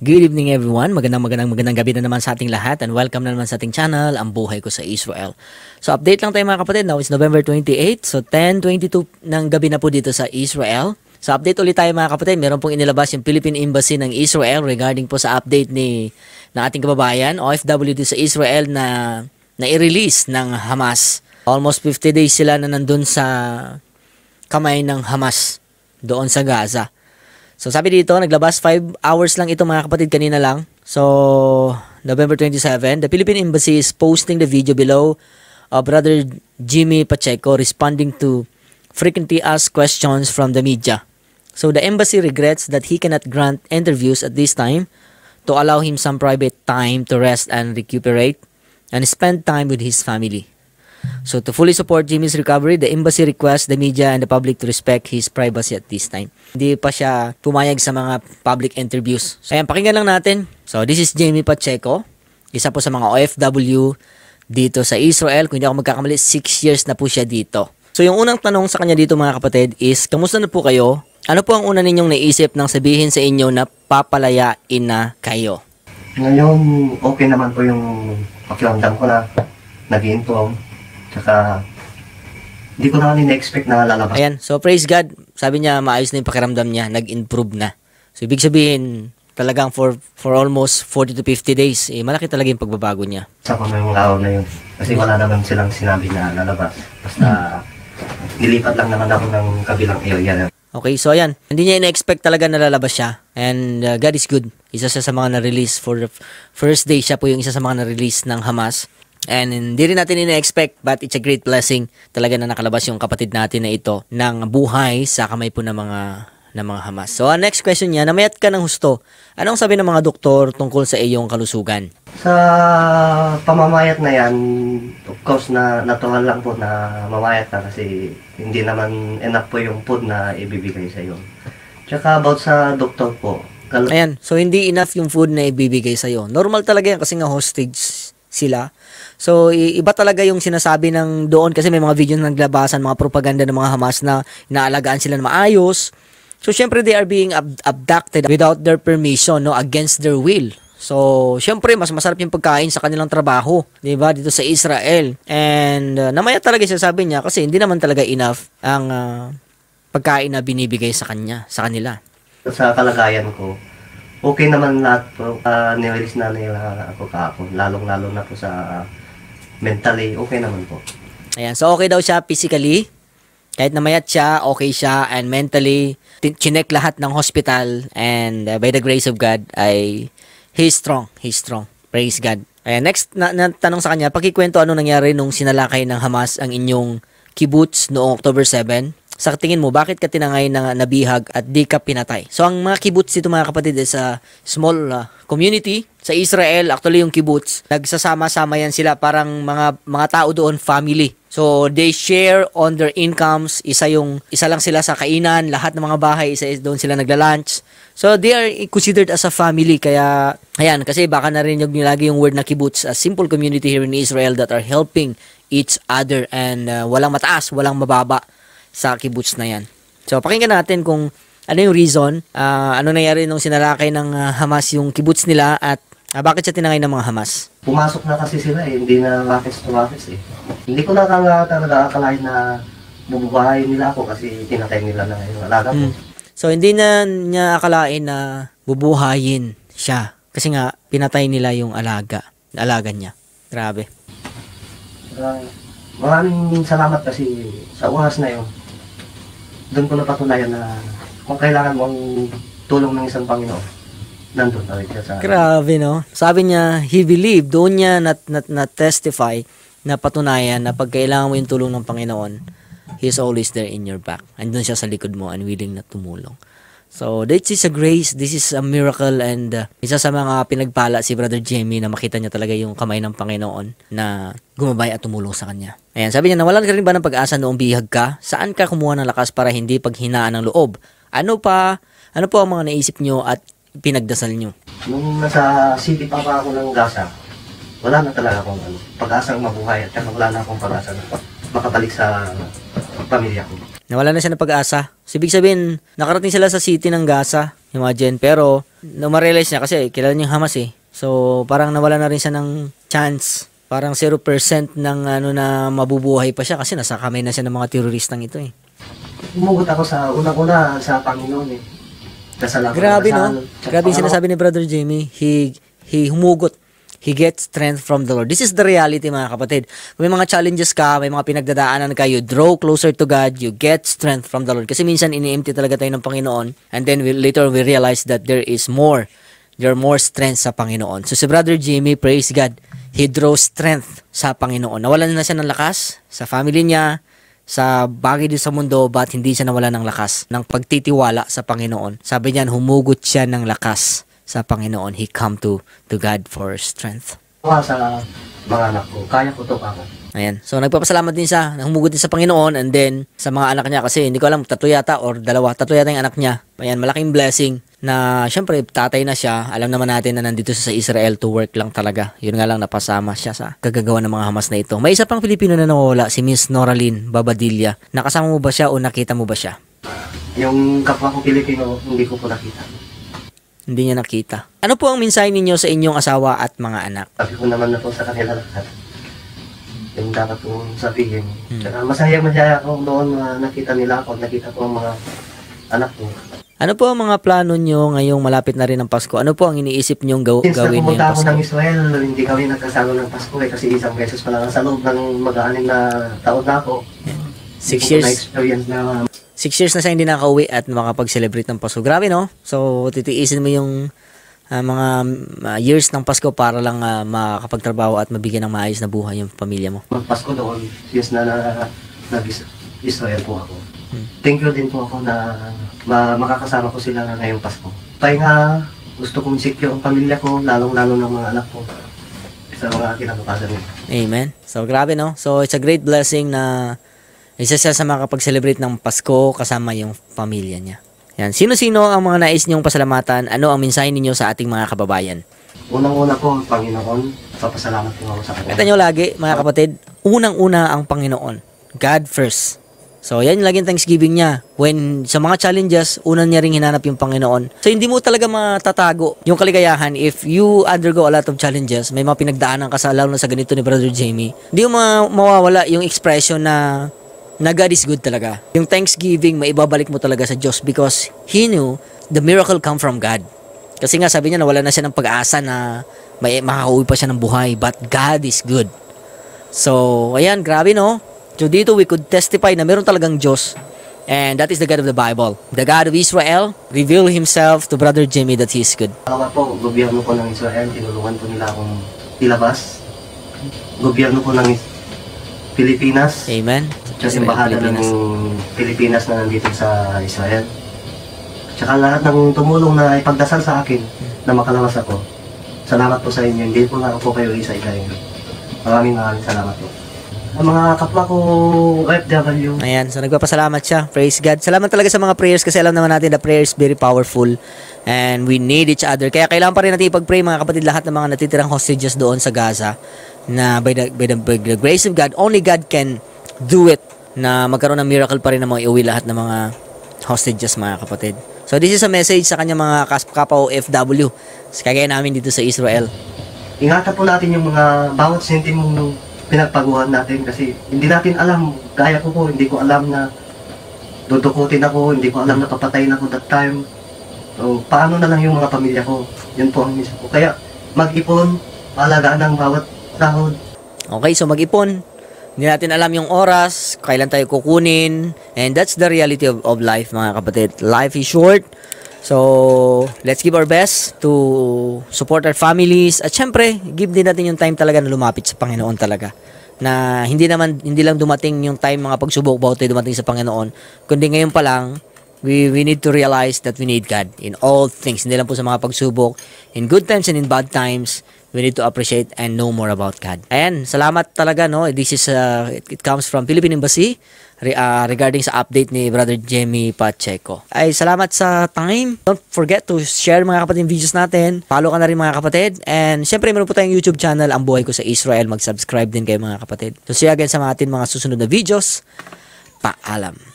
Good evening everyone, magandang gabi na naman sa ating lahat and welcome na naman sa ating channel, Ang Buhay Ko sa Israel. So update lang tayo mga kapatid, now it's November 28, so 10:22 ng gabi na po dito sa Israel. So update ulit tayo mga kapatid, meron pong inilabas yung Philippine Embassy ng Israel regarding po sa update ng ating kababayan, OFW dito sa Israel na i-release ng Hamas. Almost 50 days sila na nandun sa kamay ng Hamas doon sa Gaza. So sabi dito, naglabas 5 hours lang ito mga kapatid kanina lang. So November 27, the Philippine Embassy is posting the video below of Brother Jimmy Pacheco responding to frequently asked questions from the media. So the embassy regrets that he cannot grant interviews at this time to allow him some private time to rest and recuperate and spend time with his family. So to fully support Jimmy's recovery, the embassy requests the media and the public to respect his privacy at this time. Hindi pa siya pumayag sa mga public interviews. So ayan, pakinggan lang natin. So this is Jimmy Pacheco, isa po sa mga OFW dito sa Israel. Kung hindi ako magkakamali, 6 years na po siya dito. So yung unang tanong sa kanya dito mga kapatid is, kamusta na po kayo? Ano po ang una ninyong naisip nang sabihin sa inyo na papalayain na kayo? Ngayon, okay naman po yung pakiramdam ko na nag-i-improve. Saka, hindi ko na expect na lalabas. Ayan, so praise God. Sabi niya, maayos na yung pakiramdam niya, nag-improve na. So, ibig sabihin, talagang for almost 40 to 50 days, malaki talaga yung pagbabago niya. Sa mga araw na yun. Kasi wala naman silang sinabi na lalabas. Basta, nilipat lang naman ako ng kabilang area. Okay, so ayan, hindi niya ina-expect talaga na lalabas siya. And God is good. Isa siya sa mga na-release for the first day, siya po yung isa sa mga na-release ng Hamas. And hindi rin natin ina-expect, but it's a great blessing talaga na nakalabas yung kapatid natin na ito ng buhay sa kamay po ng mga Hamas. So, next question niya, namayat ka ng husto. Anong sabi ng mga doktor tungkol sa iyong kalusugan? Sa pamamayat na yan, of course na natural lang po na mamayat ka kasi hindi naman enough po yung food na ibibigay sa iyo. Tsaka about sa doktor po. Ayan, so hindi enough yung food na ibibigay sa iyo. Normal talaga yan kasi nga hostage sila. So, iba talaga yung sinasabi ng doon kasi may mga video na naglabasan, mga propaganda ng mga Hamas na inaalagaan sila na maayos. So, syempre, they are being abducted without their permission, no, against their will. So, syempre, mas masarap yung pagkain sa kanilang trabaho, di ba, dito sa Israel. And, namaya talaga siya sabi niya kasi hindi naman talaga enough ang pagkain na binibigay sa kanila. Sa kalagayan ko, okay naman lahat po. Nirelease na nila ako kahapon. Lalong-lalo na po sa mentally, okay naman po. Ayan, so okay daw siya physically. Kahit namayat siya, okay siya. And mentally, chinek lahat ng hospital. And by the grace of God, he's strong. He's strong. Praise God. Ayan, next na tanong sa kanya, pakikwento ano nangyari nung sinalakay ng Hamas ang inyong kibbutz noong October 7? Sa tingin mo, bakit ka tinangay na nabihag at di ka pinatay? So, ang mga kibbutz dito mga kapatid is a small community sa Israel. Actually, yung kibbutz, nagsasama-sama yan sila. Parang mga tao doon, family. So, they share on their incomes. Isa lang sila sa kainan. Lahat ng mga bahay, doon sila nagla-lunch. So, they are considered as a family. Kaya, ayan, kasi baka narinig nyo lagi yung word na kibbutz. A simple community here in Israel that are helping each other. And walang mataas, walang mababa sa kibbutz na yan. So, pakinggan natin kung ano yung reason, ano nangyari nung sinalakay ng Hamas yung kibbutz nila at bakit siya tinangay ng mga Hamas. Pumasok na kasi sila hindi na rockets to rockets eh. Hindi ko na talaga akalain na bubuhayin nila ako kasi tinatay nila na yung alaga ko. So, hindi na niya akalain na bubuhayin siya kasi nga pinatay nila yung alaga niya. Grabe. Maraming salamat kasi sa oras na yun. Doon ko napatunayan na kung kailangan mo ang tulong ng isang Panginoon, nandun talaga siya sa... Grabe, no? Sabi niya, he believed, doon niya na-testify, na patunayan na pag kailangan mo yung tulong ng Panginoon, He's always there in your back. Andun siya sa likod mo and willing na tumulong. So, this is a grace, this is a miracle, and isa sa mga pinagpala si Brother Jimmy na makita niya talaga yung kamay ng Panginoon na gumabay at tumulong sa kanya. Ayan, sabi niya, nawalan ka rin ba ng pag-asa noong bihag ka? Saan ka kumuha ng lakas para hindi paghinaan ng loob? Ano po ang mga naisip nyo at pinagdasal nyo? Nung nasa city pa ako ng Gaza, wala na talaga akong pag-asang mabuhay at wala na akong pag-asa na makabalik sa pamilya ko. Nawala na siya ng pag-asa. So, ibig sabihin, nakarating sila sa city ng Gaza, imagine, pero na-realize niya kasi kilala niya yung Hamas eh. So, parang nawala na rin siya ng chance. Parang 0% ng ano na mabubuhay pa siya kasi nasa kamay na siya ng mga teroristang ito eh. Umugot ako sa unang-una sa Panginoon eh. Dasal ako. Grabe dasal. no? Grabe yung sinasabi ni Brother Jamie. He humugot. He gets strength from the Lord. This is the reality mga kapatid. Kung may mga challenges ka, may mga pinagdadaanan ka, you draw closer to God, you get strength from the Lord. Kasi minsan ini-empty talaga tayo ng Panginoon and then later we realize that there is more. There are more strength sa Panginoon. So si Brother Jamie, praise God, he draws strength sa Panginoon. Nawalan na siya ng lakas sa family niya, sa bagay din sa mundo, but hindi siya nawala ng lakas, ng pagtitiwala sa Panginoon. Sabi niyan, humugot siya ng lakas sa Panginoon. He come to God for strength. Sa mga anak ko, kaya ko to ako. Ayan. So, nagpapasalamat din siya, humugot din sa Panginoon, and then, sa mga anak niya, kasi hindi ko alam, 3 yata, or 2, 3 yata yung anak niya. Ayan, malaking blessing, na, syempre, tatay na siya, alam naman natin na nandito siya sa Israel to work lang talaga. Yun nga lang, napasama siya sa kagagawa ng mga Hamas na ito. May isa pang Pilipino na nawala, si Miss Noraline Babadilla. Nakasama mo ba siya o nakita mo ba siya? Yung kapwa ko Pilipino, hindi ko po nakita. Hindi niya nakita. Ano po ang mensahe ninyo sa inyong asawa at mga anak? Sabi ko naman na po sa kanila lahat. Yung dapat kong sabihin. Tsaka masaya ako noon na nakita nila ako, nakita ko ang mga anak ko. Ano po ang mga plano nyo ngayong malapit na rin ang Pasko? Ano po ang iniisip nyong Since gawin ngayong pumunta ako Pasko? ng Israel, hindi kami nagkasalo ng Pasko eh, kasi isang beses pa lang sa loob ng mag-aaning na taon na ako. 6 years. Na-experience na 6 years na siya hindi nakauwi at makapag-celebrate ng Pasko. Grabe, no? So, titiisin mo yung mga years ng Pasko para lang makapagtrabaho at mabigyan ng maayos na buhay yung pamilya mo. Magpasko doon, since na nag-Israel po ako. Thank you din po ako na makakasama ko sila ngayong Pasko. Pahinga, gusto kong secure ang pamilya ko, lalong-lalo ng mga anak ko sa mga kinabukasan nila. Amen. So, grabe, no? So, it's a great blessing na isa siya sa makapag-celebrate ng Pasko kasama yung pamilya niya. Yan. Sino-sino ang mga nais niyong pasalamatan? Ano ang mensahe ninyo sa ating mga kababayan? Unang-una po, Panginoon, papasalamat po ako sa kanya. Kita nyo lagi, mga kapatid, unang-una ang Panginoon. God first. So, yan yung laging Thanksgiving niya. When, sa mga challenges, unang niya ring hinanap yung Panginoon. So, hindi mo talaga matatago yung kaligayahan if you undergo a lot of challenges. May mga pinagdaanan ka sa, lalo na sa ganito ni Brother Jamie. Hindi mo mawawala yung expression na God is good talaga. Yung Thanksgiving, maibabalik mo talaga sa Diyos because He knew the miracle come from God. Kasi nga, sabi niya, nawala na siya ng pag-asa na makakauwi pa siya ng buhay. But God is good. So, ayan, grabe, no? So dito we could testify na meron talagang Diyos. And that is the God of the Bible. The God of Israel revealed Himself to Brother Jimmy that He is good. Salamat po, gobyerno po ng Israel, tinulungan po nila akong ilabas. Gobyerno po ng Pilipinas. Amen. Kasi bahada ng Pilipinas na nandito sa Israel. Tsaka lahat ng tumulong na ipagdasal sa akin na makalawas ako. Salamat po sa inyo. Hindi po lang po kayo isa-isa. Maraming salamat po. Ang mga kapwa ko OFW. Ayan, so nagpapasalamat siya. Praise God. Salamat talaga sa mga prayers kasi alam naman natin the prayer is very powerful and we need each other. Kaya kailangan pa rin natin ipag-pray mga kapatid lahat ng mga natitirang hostages doon sa Gaza na by the grace of God, only God can do it na magkaroon ng miracle pa rin na iuwi lahat ng mga hostages mga kapatid. So this is a message sa kanya mga kapwa OFW. Kagaya namin dito sa Israel. Ingatan po natin yung mga bawat sentimong pinagpaguhan natin kasi hindi natin alam, gaya ko po, hindi ko alam na dudukutin ako, hindi ko alam na papatayin ako that time. So, paano na lang yung mga pamilya ko? Yun po ang mismo ko. Kaya mag-ipon, alagaan ng bawat sahod. Okay, so mag-ipon. Hindi natin alam yung oras, kailan tayo kukunin, and that's the reality of life mga kapatid. Life is short. So, let's give our best to support our families. At syempre, give din natin yung time talaga na lumapit sa Panginoon talaga. Na hindi lang dumating yung time mga pagsubok bago tayo dumating sa Panginoon. Kundi ngayon pa lang, we need to realize that we need God in all things. Hindi lang po sa mga pagsubok. In good times and in bad times, we need to appreciate and know more about God. Ayan, salamat talaga, no? This is, it comes from Philippine Embassy. Regarding sa update ni Brother Jamie Pacheco. Ay, salamat sa time. Don't forget to share mga kapatid yung videos natin. Follow ka na rin mga kapatid. And syempre, meron po tayong YouTube channel, Ang Buhay Ko sa Israel. Mag-subscribe din kayo mga kapatid. So, see you again sa mga ating mga susunod na videos. Paalam.